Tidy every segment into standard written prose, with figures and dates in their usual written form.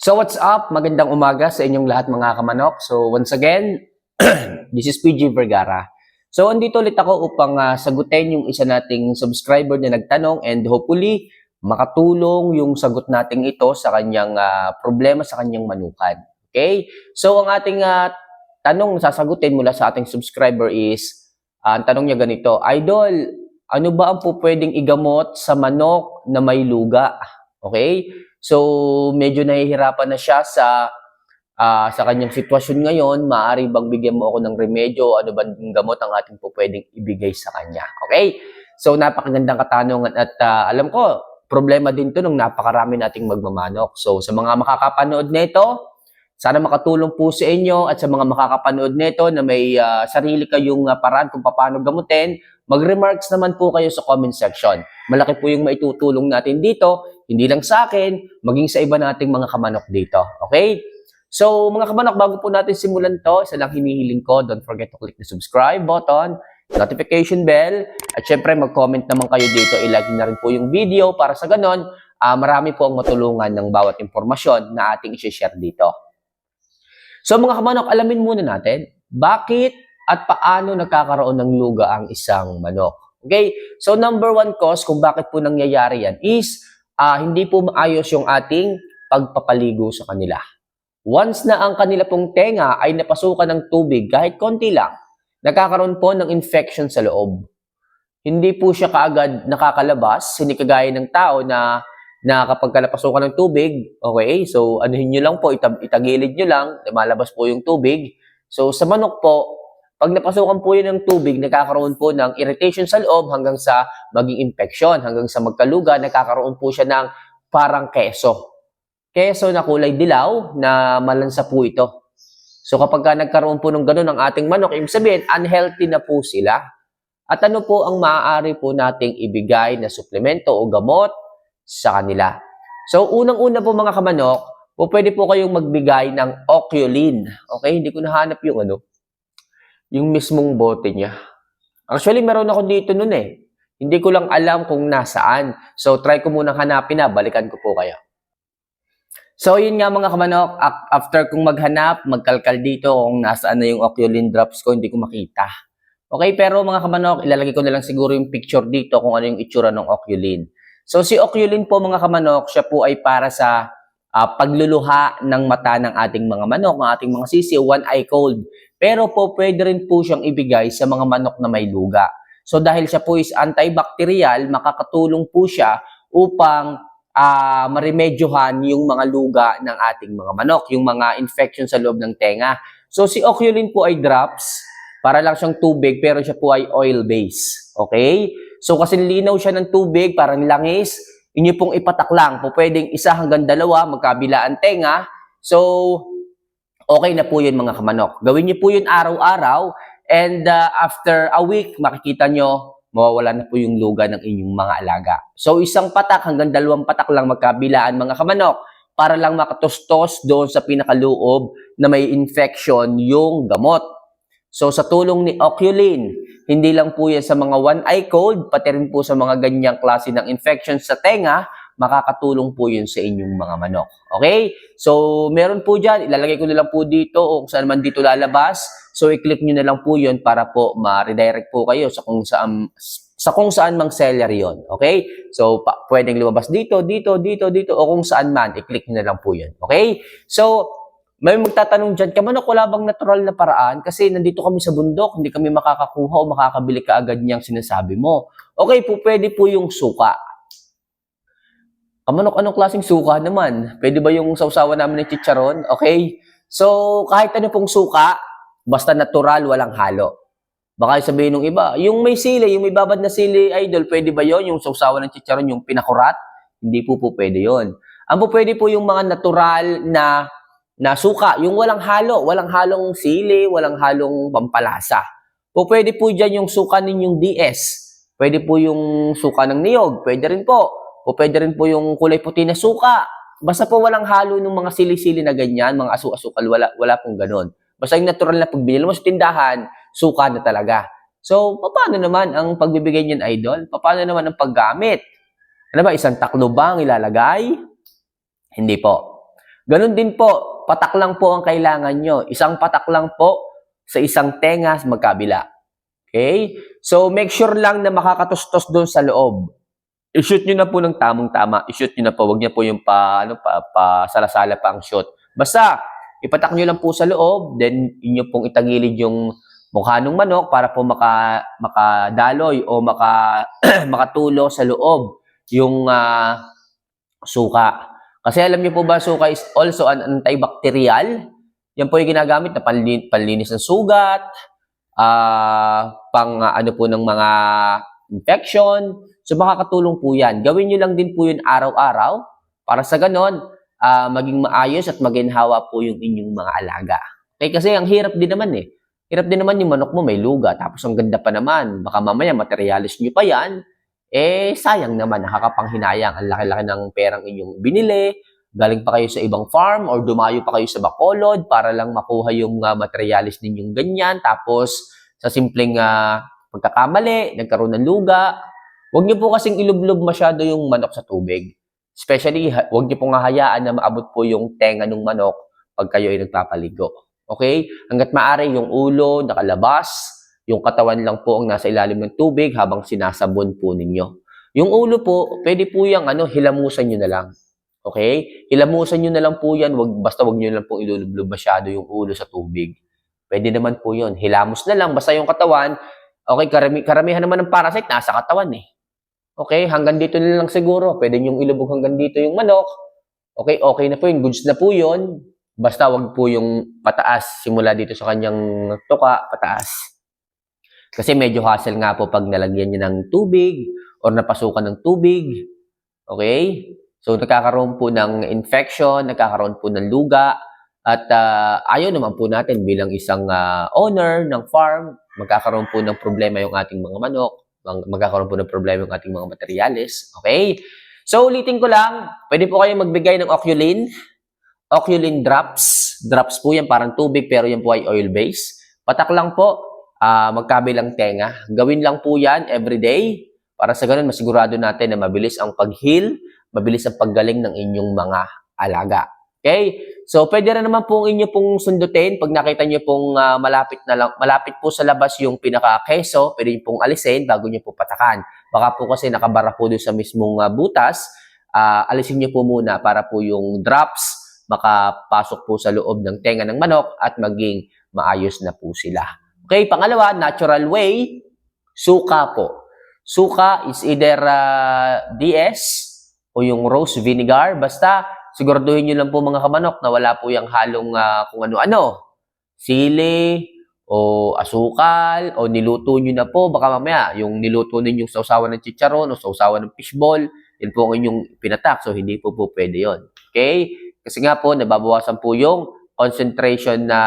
So what's up? Magandang umaga sa inyong lahat mga kamanok. So once again, this is PG Vergara. So andito ulit ako upang sagutin yung isa nating subscriber na nagtanong and hopefully makatulong yung sagot nating ito sa kanyang problema sa kanyang manukan. Okay? So ang ating tanong na sasagutin mula sa ating subscriber is, ang tanong niya ganito, Idol, ano ba ang pwedeng igamot sa manok na may luga? Okay? So, medyo nahihirapan na siya sa kanyang sitwasyon ngayon. Maaari bang bigyan mo ako ng remedyo? Ano ba yung gamot ang ating pwedeng ibigay sa kanya? Okay? So, napakagandang katanungan at alam ko, problema din to nung napakarami nating magmamanok. So, sa mga makakapanood nito, sana makatulong po sa inyo at sa mga makakapanood nito na may sarili kayong paraan kung paano gamutin, mag-remarks naman po kayo sa comment section. Malaki po yung maitutulong natin dito, hindi lang sa akin, maging sa iba nating mga kamanok dito. Okay? So, mga kamanok, bago po natin simulan to, isa lang hinihiling ko, don't forget to click the subscribe button, notification bell, at syempre mag-comment naman kayo dito, i-like na rin po yung video para sa ganon, marami po ang matulungan ng bawat impormasyon na ating i-share dito. So mga kamanok, alamin muna natin, bakit at paano nagkakaroon ng luga ang isang manok. Okay? So number one cause kung bakit po nangyayari yan is hindi po maayos yung ating pagpapaligo sa kanila. Once na ang kanila pong tenga ay napasukan ng tubig, kahit konti lang, nagkakaroon po ng infection sa loob. Hindi po siya kaagad nakakalabas, hindi kagaya ng tao na kapag napasukan ng tubig, okay, so anuhin nyo lang po, itagilid nyo lang, lumalabas po yung tubig. So sa manok po, pag napasukan po yun ng tubig, nagkakaroon po ng irritation sa loob hanggang sa maging infection, hanggang sa magkaluga, nagkakaroon po siya ng parang keso. Keso na kulay dilaw na malansa po ito. So kapag nagkaroon po ng ganun ang ating manok, ibig sabihin, unhealthy na po sila. At ano po ang maaari po nating ibigay na suplemento o gamot sa kanila. So, unang-una po mga kamanok, pwede po kayong magbigay ng Oculin. Okay? Hindi ko nahanap yung yung mismong bote niya. Actually, meron ako dito nun eh. Hindi ko lang alam kung nasaan. So, try ko munang hanapin na. Balikan ko po kayo. So, yun nga mga kamanok. After kong maghanap, magkalkal dito kung nasaan na yung Oculin drops ko, hindi ko makita. Okay? Pero mga kamanok, ilalagay ko na lang siguro yung picture dito kung ano yung itsura ng Oculin. So si Oculin po mga kamanok, siya po ay para sa pagluluha ng mata ng ating mga manok, ng ating mga sisi, one eye cold. Pero po pwede rin po siyang ibigay sa mga manok na may luga. So dahil siya po is antibacterial, makakatulong po siya upang maremedyohan yung mga luga ng ating mga manok, yung mga infection sa loob ng tenga. So si Oculin po ay drops, para lang siyang tubig, pero siya po ay oil-based. Okay? So kasi linaw siya ng tubig, parang langis, inyo pong ipatak lang. Po pwedeng 1 hanggang 2, magkabilaan tenga. So, okay na po yun mga kamanok. Gawin niyo po yun araw-araw and after a week, makikita nyo, mawawala na po yung luga ng inyong mga alaga. So, 1 patak hanggang 2 patak lang magkabilaan mga kamanok para lang makatustos doon sa pinakaloob na may infection yung gamot. So, sa tulong ni Oculin, hindi lang po yan sa mga one-eye cold, pati rin po sa mga ganyang klase ng infection sa tenga, makakatulong po yun sa inyong mga manok. Okay? So, meron po dyan, ilalagay ko na lang po dito o kung saan man dito lalabas. So, i-click nyo na lang po yun para po ma-redirect po kayo sa kung saan mang seller yon. Okay? So, pwedeng lumabas dito, dito, o kung saan man, i-click nyo na lang po yun. Okay? So, may magtatanong dyan, kamanok, wala bang natural na paraan? Kasi nandito kami sa bundok, hindi kami makakakuha o makakabili kaagad niyang sinasabi mo. Okay po, pwede po yung suka. Kamanok, anong klaseng suka naman? Pwede ba yung sausawan namin ng chicharon? Okay? So, kahit ano pong suka, basta natural, walang halo. Baka sabihin ng iba, yung may sili, yung may babad na sili, idol, pwede ba yon? Yung sausawan ng chicharon, yung pinakurat? Hindi po pwede yon. Ang po pwede po yung mga natural na suka, yung walang halong sili, walang halong pampalasa. O pwede po dyan yung suka ninyong DS. Pwede po yung suka ng niyog, pwede rin po. O pwede rin po yung kulay puti na suka. Basta po walang halo ng mga sili-sili na ganyan, mga asu-asukal, wala pong ganun. Basta yung natural na pagbili mo sa tindahan, suka na talaga. So, paano naman ang pagbibigay niyan, idol? Paano naman ang paggamit? Ano ba, 1 taklo ba ang ilalagay? Hindi po. Ganun din po, patak lang po ang kailangan nyo. Isang patak lang po sa isang tenga magkabila. Okay? So, make sure lang na makakatustos doon sa loob. I-shoot nyo na po ng tamang-tama. I-shoot nyo na po. Huwag nyo po yung sala-sala pa ang shoot. Basta, ipatak nyo lang po sa loob, then inyo pong itagilid yung mukha ng manok para po makadaloy o makatulo sa loob yung suka. Kasi alam niyo po ba, suka is also an antibacterial. Yan po yung ginagamit na panlinis ng sugat, ano po ng mga infection. So makakatulong po yan. Gawin nyo lang din po yun araw-araw para sa ganon, maging maayos at maginhawa po yung inyong mga alaga. Okay, kasi ang hirap din naman eh. Hirap din naman yung manok mo may luga, tapos ang ganda pa naman. Baka mamaya materialis nyo pa yan. Eh, sayang naman, nakakapanghinayang. Ang laki-laki ng perang inyong binili. Galing pa kayo sa ibang farm or dumayo pa kayo sa Bacolod para lang makuha yung materialis ninyong ganyan. Tapos, sa simpleng pagkakamali, nagkaroon ng luga. Huwag niyo po kasing ilublob masyado yung manok sa tubig. Especially, huwag niyo pong hahayaan na maabot po yung tenga ng manok pag kayo ay nagpapaligo. Okay? Hanggat maaari, yung ulo nakalabas, yung katawan lang po ang nasa ilalim ng tubig habang sinasabon po ninyo. Yung ulo po, pwede po yung hilamusan nyo na lang. Okay? Hilamusan nyo na lang po yan. Basta wag nyo lang pong ilulublob masyado yung ulo sa tubig. Pwede naman po yun. Hilamos na lang. Basta yung katawan, okay, karamihan naman ng parasite nasa katawan eh. Okay? Hanggang dito na lang siguro. Pwede nyong ilubog hanggang dito yung manok. Okay? Okay na po yun. Goods na po yun. Basta wag po yung pataas. Simula dito sa kanyang tuka, pataas. Kasi medyo hassle nga po pag nalagyan niya ng tubig or napasukan ng tubig. Okay? So, nagkakaroon po ng infection, nagkakaroon po ng luga. At ayaw naman po natin bilang isang owner ng farm, magkakaroon po ng problema yung ating mga manok. Magkakaroon po ng problema yung ating mga materyales. Okay? So, ulitin ko lang, pwede po kayong magbigay ng Oculine. Oculine drops. Drops po yan, parang tubig, pero yan po ay oil-based. Patak lang po, magkabilang tenga. Gawin lang po yan everyday para sa ganun masigurado natin na mabilis ang pag-heal, mabilis ang paggaling ng inyong mga alaga. Okay? So, pwede rin naman po inyo pong sundutin pag nakita nyo pong malapit po sa labas yung pinaka-keso, pwede nyo pong alisin bago nyo po patakan. Baka po kasi nakabara po doon sa mismong butas, alisin nyo po muna para po yung drops makapasok po sa loob ng tenga ng manok at maging maayos na po sila. Okay, pangalawa, natural way, suka po. Suka is either DS o yung rose vinegar. Basta, siguraduhin nyo lang po mga kamanok na wala po yung halong kung ano-ano. Sili, o asukal, o niluto nyo na po. Baka mamaya, yung niluto ninyong sausawan ng chicharon o sausawan ng fishball, yun po ang inyong pinatak. So, hindi po pwede yun. Okay? Kasi nga po, nababawasan po yung concentration na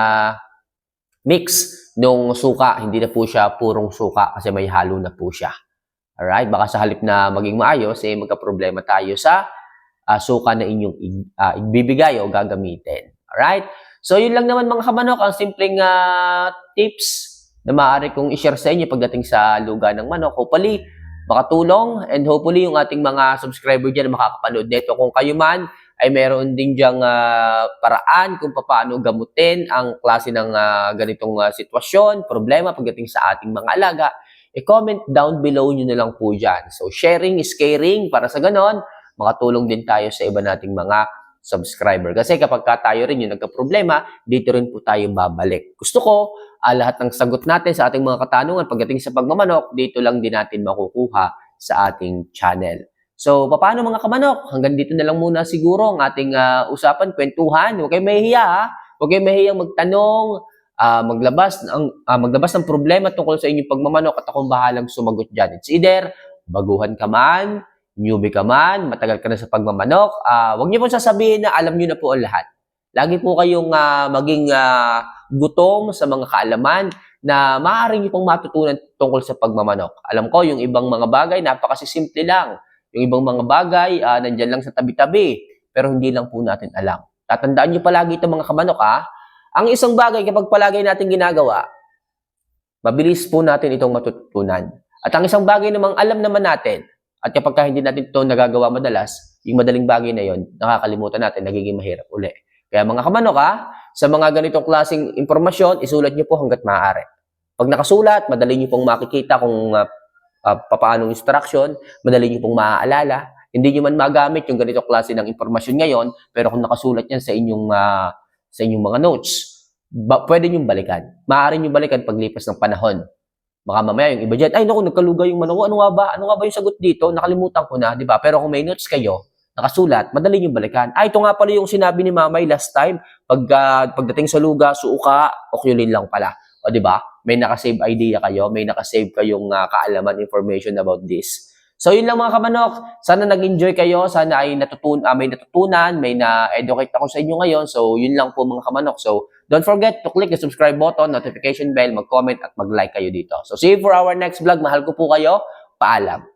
mix nung suka. Hindi na po siya purong suka kasi may halo na po siya. Alright? Baka sa halip na maging maayos, magka-problema tayo sa suka na inyong ibibigay o gagamitin. Alright? So, yun lang naman mga kamanok, ang simpleng tips na maaari kong i-share sa inyo pagdating sa luga ng manok. Hopefully, makatulong and hopefully yung ating mga subscriber dyan na makakapanood nito. Kung kayo man ay meron din dyang paraan kung paano gamutin ang klase ng ganitong sitwasyon, problema pagdating sa ating mga alaga, i-comment down below nyo na lang po dyan. So, sharing is caring para sa ganon, makatulong din tayo sa iba nating mga subscriber. Kasi kapag tayo rin yung nagka-problema, dito rin po tayo babalik. Gusto ko, lahat ng sagot natin sa ating mga katanungan pagdating sa pagmamanok, dito lang din natin makukuha sa ating channel. So, paano mga kamanok? Hanggang dito na lang muna siguro ang ating usapan, kwentuhan. Huwag kayong mahihiya ha. Huwag kayong mahihiyang magtanong, maglabas ng problema tungkol sa inyong pagmamanok at akong bahalang sumagot dyan. It's either baguhan ka man, newbie ka man, matagal ka na sa pagmamanok, huwag niyo po sasabihin na alam niyo na po ang lahat. Lagi po kayong maging gutom sa mga kaalaman na maaaring niyo pong matutunan tungkol sa pagmamanok. Alam ko, yung ibang mga bagay, napakasimple lang. Yung ibang mga bagay, nandyan lang sa tabi-tabi, pero hindi lang po natin alam. Tatandaan niyo palagi ito mga kamanok Ang isang bagay kapag palagi natin ginagawa, mabilis po natin itong matutunan. At ang isang bagay namang alam naman natin, at kapag hindi natin ito nagagawa madalas, yung madaling bagay na yon, nakakalimutan natin, nagiging mahirap uli. Kaya mga kamanok sa mga ganitong klaseng impormasyon, isulat niyo po hanggat maaari. Pag nakasulat, madali niyo pong makikita kung papaanong instruction, madali niyo pong maaalala. Hindi niyo man magamit yung ganitong klase ng impormasyon ngayon, pero kung nakasulat yan sa inyong mga notes, pwede niyong balikan. Maaari niyong balikan paglipas ng panahon. Baka mamaya yung iba dyan, ay naku, nagkalugay yung manok ko, ano nga ba? Ano nga ba yung sagot dito? Nakalimutan ko na, di ba? Pero kung may notes kayo, nakasulat, madali nyo balikan. Ay, ito nga pala yung sinabi ni Mamay last time, pagdating sa luga, suuka, okyulin lang pala. O di ba? May nakasave idea kayo, may nakasave kayong kaalaman, information about this. So yun lang mga kamanok, sana nag-enjoy kayo, sana ay may natutunan, may na-educate ako sa inyo ngayon. So yun lang po mga kamanok. So don't forget to click the subscribe button, notification bell, mag-comment at mag-like kayo dito. So see you for our next vlog. Mahal ko po kayo. Paalam.